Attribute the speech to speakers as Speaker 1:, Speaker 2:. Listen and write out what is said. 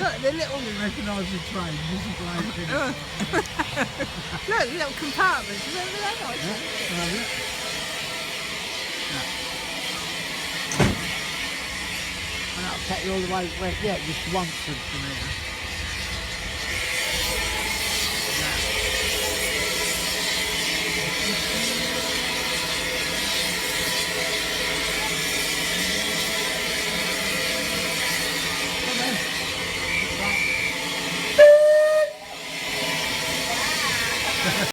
Speaker 1: Look, the little...
Speaker 2: You recognise the train, this is why it's finished.
Speaker 1: Look, little compartments. Remember that? And that'll take you all the way. Well, yeah, just once from here.